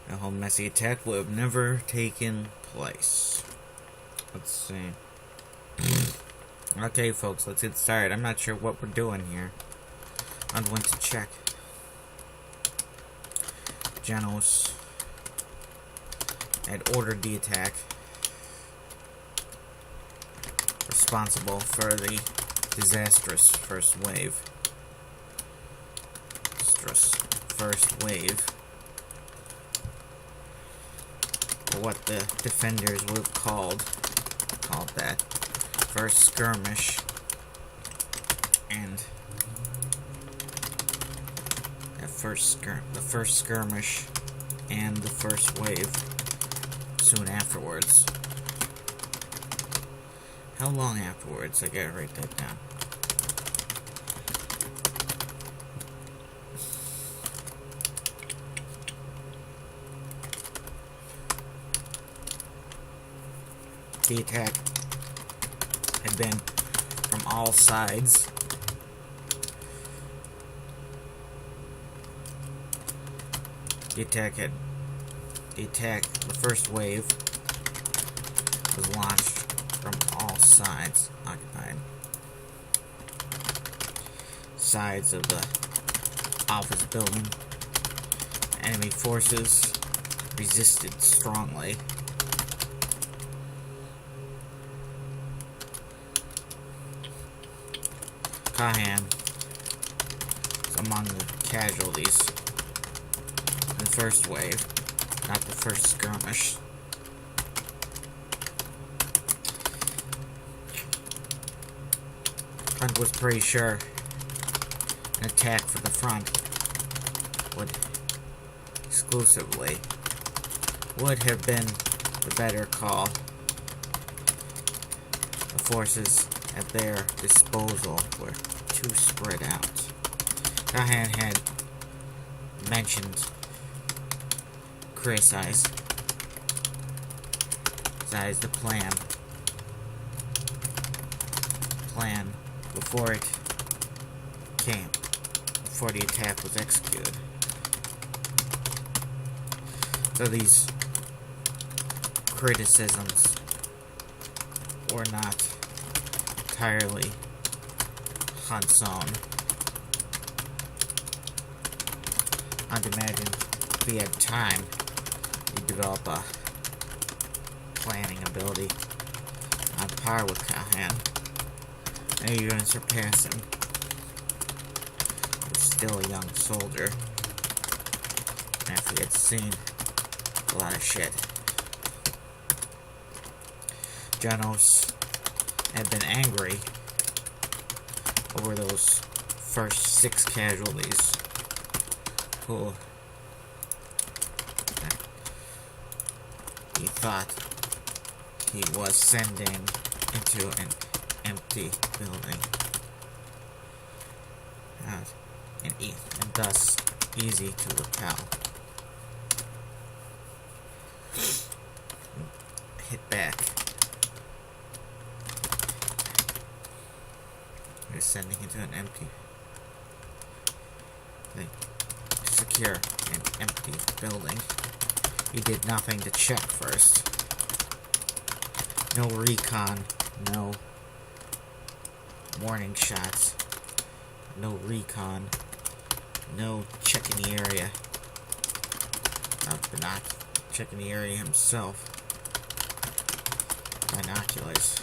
A whole messy attack would have never taken place. Let's see. Okay, folks, let's get started. I'm not sure what we're doing here. I'm going to check. Genos had ordered the attack, responsible for the disastrous first wave. Or what the defenders would have called that first skirmish, and the first skirmish and the first wave soon afterwards. How long afterwards? I gotta write that down. The attack had been from all sides. The first wave was launched from all sides, occupied sides of the office building. Enemy forces resisted strongly. Kahan is among the casualties in the first wave, not the first skirmish. Hunt was pretty sure an attack for the front would have been the better call. The forces at their disposal were too spread out. Kahan had criticized the plan before the attack was executed. So these criticisms were not entirely Hunt's own. I'd imagine if he had time, he'd develop a planning ability on par with Kahan. Maybe you're gonna surpass him. He's still a young soldier, after he had seen a lot of shit. Genos had been angry over those first 6 casualties who he thought he was sending into an empty building, and thus easy to repel. Hit back. He was sending into an empty thing. To secure an empty building, he did nothing to check first. No recon, no warning shots, no recon, no checking the area. Not checking the area himself. Binoculars.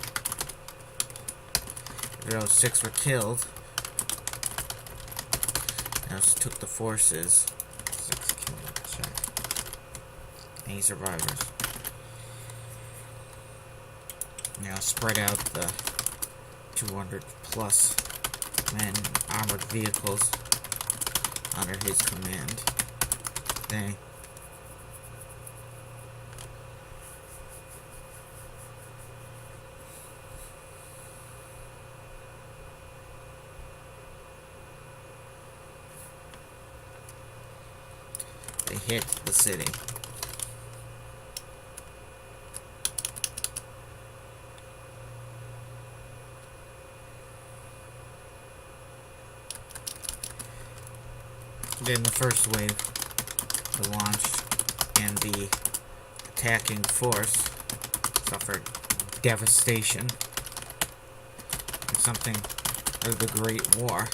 Those 6 were killed. Those took the forces. 6 killed. Check. Any survivors? Now spread out the 200 plus men in armored vehicles under his command. They hit the city. Then the first wave was launched, and the attacking force suffered devastation. And something of the Great War.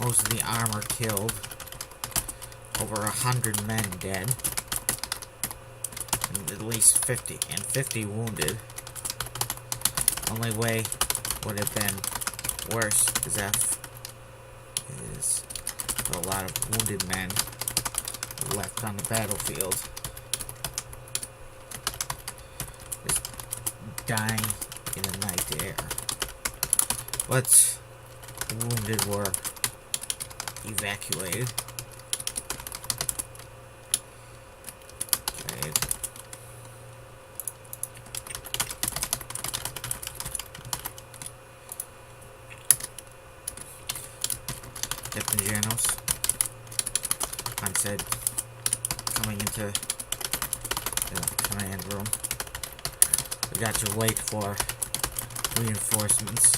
Most of the armor killed. Over 100 men dead. And at least 50 wounded. Only way would have been worse is a lot of wounded men left on the battlefield. Just dying in the night air. But the wounded were evacuated. Okay. Captain Janos, I said, coming into the command room. We got to wait for reinforcements,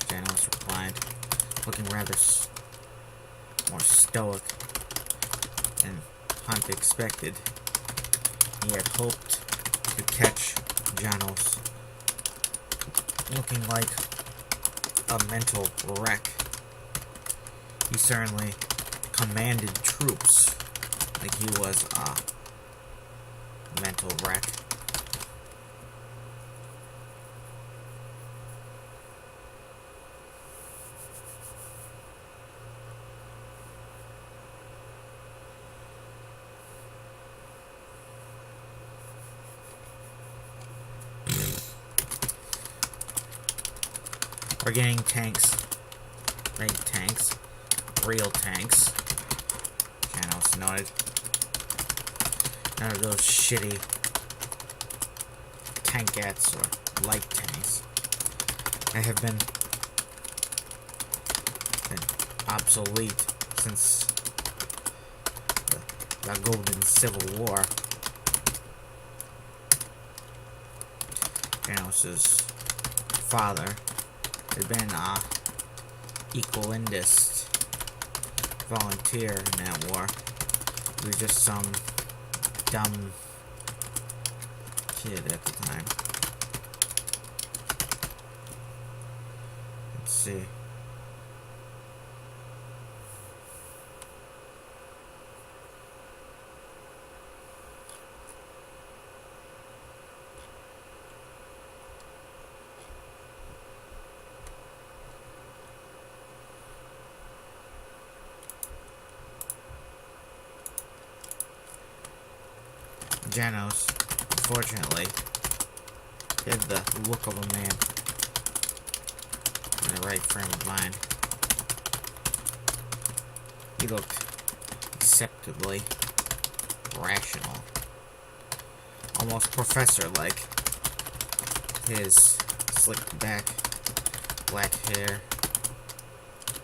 Janos replied, looking rather more stoic than Hunt expected. He had hoped to catch Janos looking like a mental wreck. He certainly commanded troops like he was a mental wreck. We're getting tanks. Great tanks. Real tanks. Janos noted. None of those shitty tankettes or light tanks that have been obsolete since the Golden Civil War. Janos's father had been equalindist volunteer in that war. He was just some dumb kid at the time. Let's see. Janos, unfortunately, had the look of a man in the right frame of mind. He looked acceptably rational, almost professor-like. His slicked back, black hair,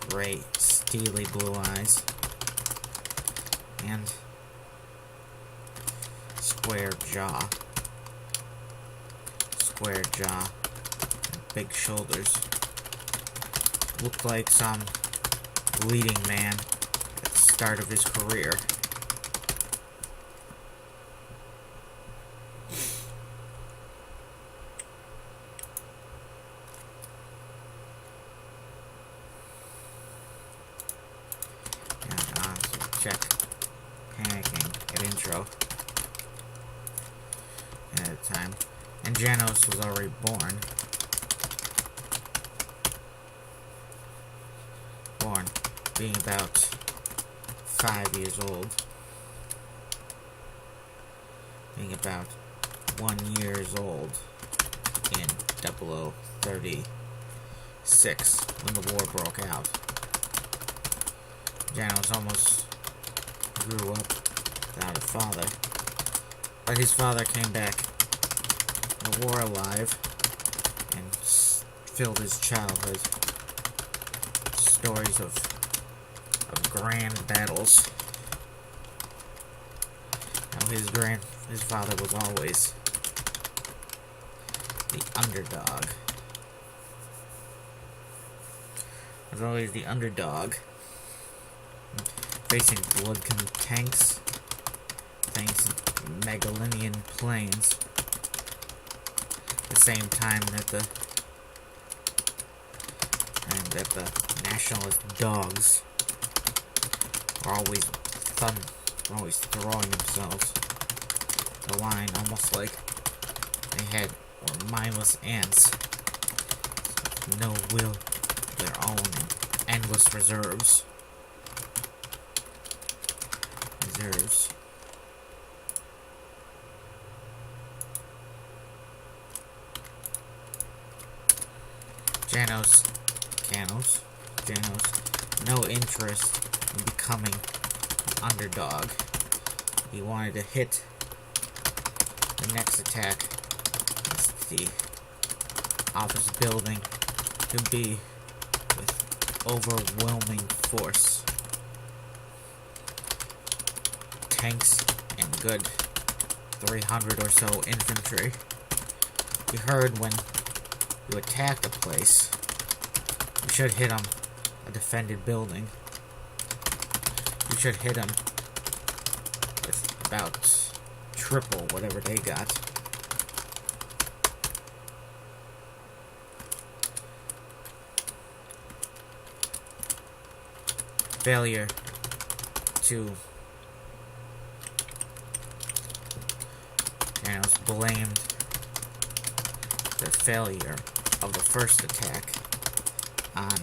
gray, steely blue eyes, and square jaw, and big shoulders. Looked like some leading man at the start of his career. So check panicking at intro. At the time, and Janos was already born, being about 5 years old, being about 1 year old in 0036 when the war broke out. Janos almost grew up without a father. But his father came back from the war alive and filled his childhood. Stories of grand battles. Now his father was always the underdog. Was always the underdog. Facing blood tanks, flying some Megalinian planes. At the same time that the nationalist dogs are always throwing themselves the line, almost like they were mindless ants, no will of their own, and endless reserves. Janos, no interest in becoming an underdog. He wanted to hit the next attack, the office building, to be with overwhelming force. Tanks and good 300 or so infantry. We heard when you attacked a place, you should hit a defended building. You should hit them with about triple whatever they got. Failure to blamed the failure of the first attack on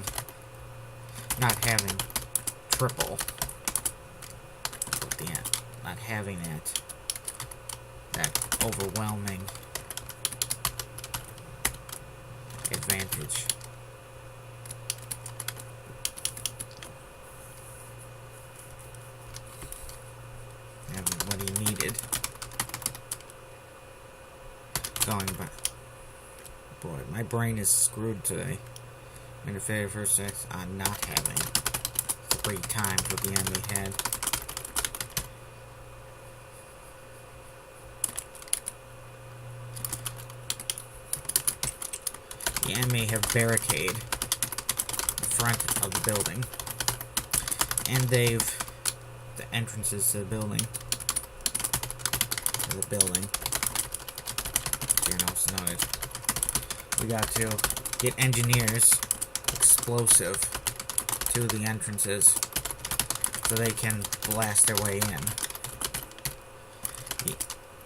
not having triple, not having that overwhelming advantage. Having what he needed. Going back. Boy, my brain is screwed today. I'm going to failure first sex on not having 3 times what the enemy had. The enemy have barricaded the front of the building, and the entrances to the building. Journals noted. We got to get engineers explosive to the entrances so they can blast their way in. The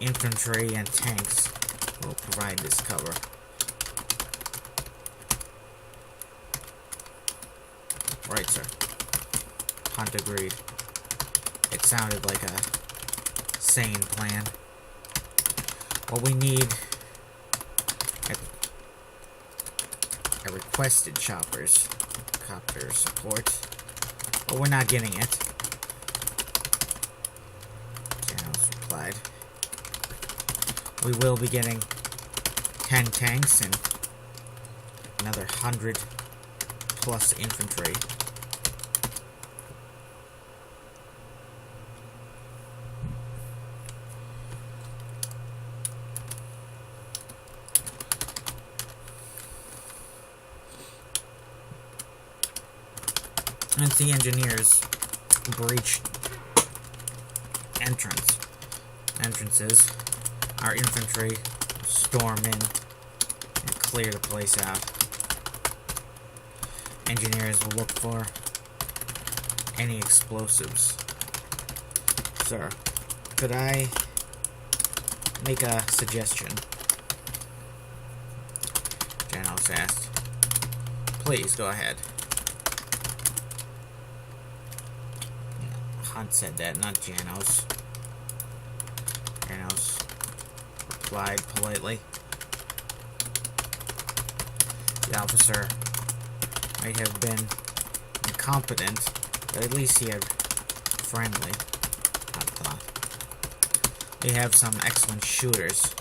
infantry and tanks will provide this cover. Right, sir. Hunt agreed. It sounded like a sane plan. What we need are requested copter support, but we're not getting it. Janos replied. We will be getting 10 tanks and another 100 plus infantry. Once the engineers breach entrances, our infantry storm in and clear the place out. Engineers will look for any explosives. Sir, could I make a suggestion? Janos asked. Please, go ahead. Hunt said that, not Janos. Janos replied politely. The officer might have been incompetent, but at least he had friendly. I thought. We have some excellent shooters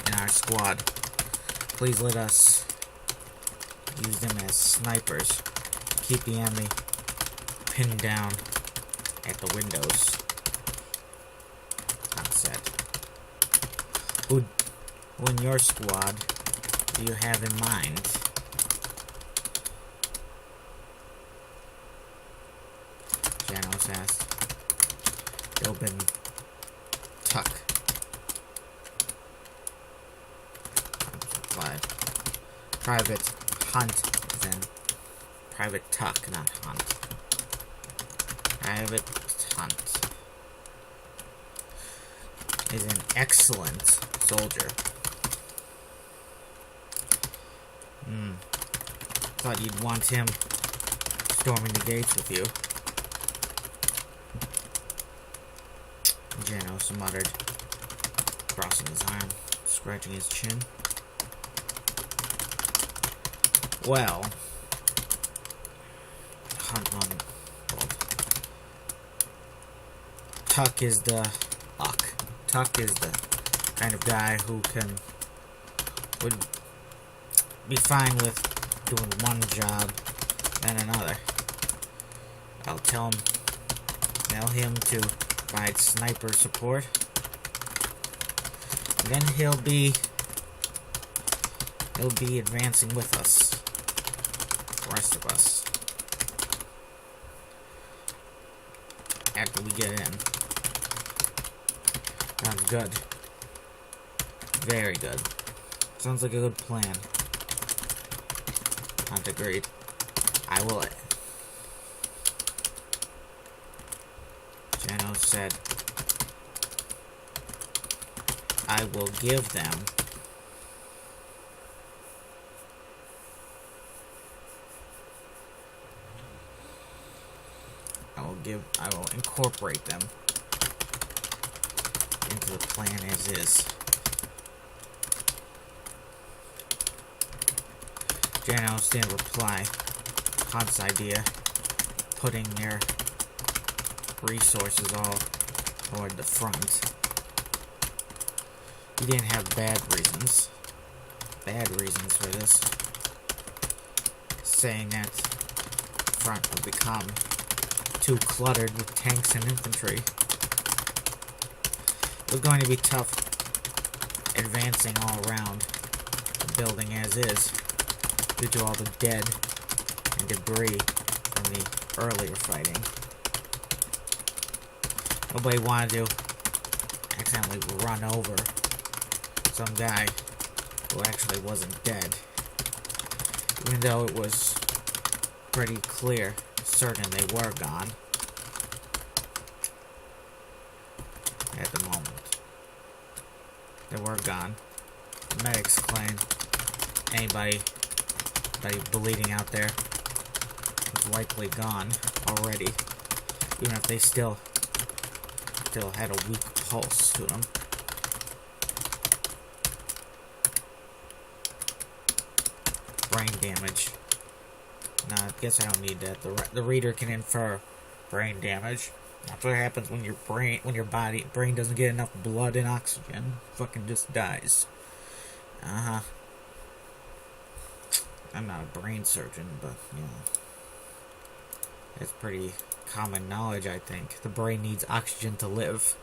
in our squad. Please let us use them as snipers to keep the enemy pinned down at the windows. Hunt said. Who in your squad do you have in mind? Janos asked. Dobin Tuck. Supplied. Private Hunt is in Private Tuck, not Hunt. Private Hunt is an excellent soldier. Thought you'd want him storming the gates with you. Janos muttered, crossing his arm, scratching his chin. Well, Hunt mumbled. Tuck is the Tuck is the kind of guy who would be fine with doing one job than another. I'll tell him to provide sniper support. And then he'll be advancing with us. The rest of us. After we get in. Sounds good. Very good. Sounds like a good plan. Hunt agreed. I will. Janos said, I will give them I will incorporate them into the plan as is. Janos didn't reply. Hunt's idea, putting their resources all toward the front. He didn't have bad reasons for this, saying that the front would become too cluttered with tanks and infantry. It was going to be tough advancing all around the building as is, due to all the dead and debris from the earlier fighting. Nobody wanted to accidentally run over some guy who actually wasn't dead, even though it was pretty certain they were gone at the moment. They were gone. The medics claim anybody bleeding out there was likely gone already, even if they still had a weak pulse to them. Brain damage. Nah, I guess I don't need that. The reader can infer brain damage. That's what happens when your brain doesn't get enough blood and oxygen. Fucking just dies. I'm not a brain surgeon, but, you know, it's pretty common knowledge, I think. The brain needs oxygen to live.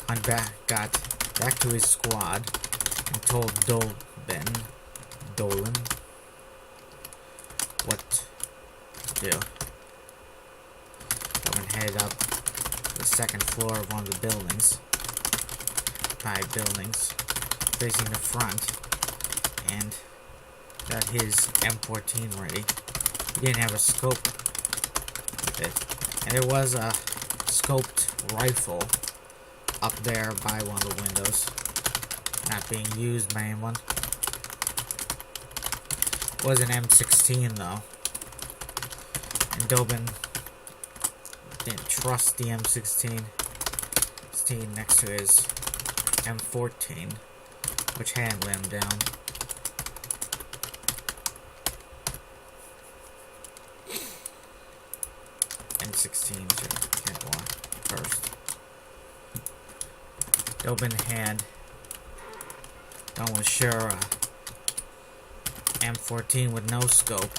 Hunt got back to his squad and told Dolan what to do. Dolan headed up to the second floor of one of the buildings. 5 buildings facing the front, and got his M14 ready. He didn't have a scope with it, and there was a scoped rifle up there by one of the windows, not being used by anyone. It was an M16 though, and Dobin didn't trust the M16 next to his M14, which hadn't let him down. M16 can't go on first. Dobin was sure M14 with no scope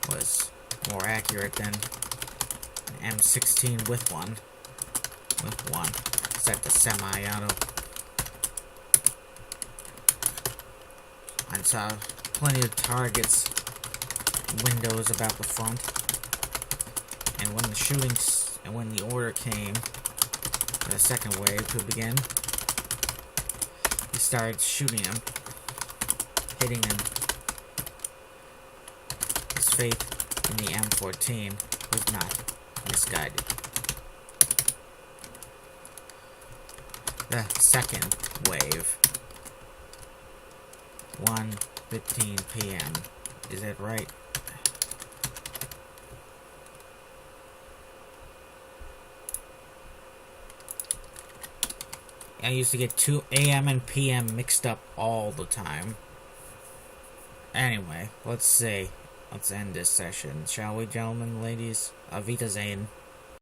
was more accurate than an M16 with one. Set to semi-auto. I saw plenty of targets, windows about the front, and when the shooting And when the order came, the second wave to begin, he started shooting him, hitting him. His faith in the M14 was not misguided. The second wave, 1:15 p.m. Is that right? I used to get 2 a.m. and p.m. mixed up all the time. Anyway, let's end this session, shall we, gentlemen, ladies? Auf Wiedersehen.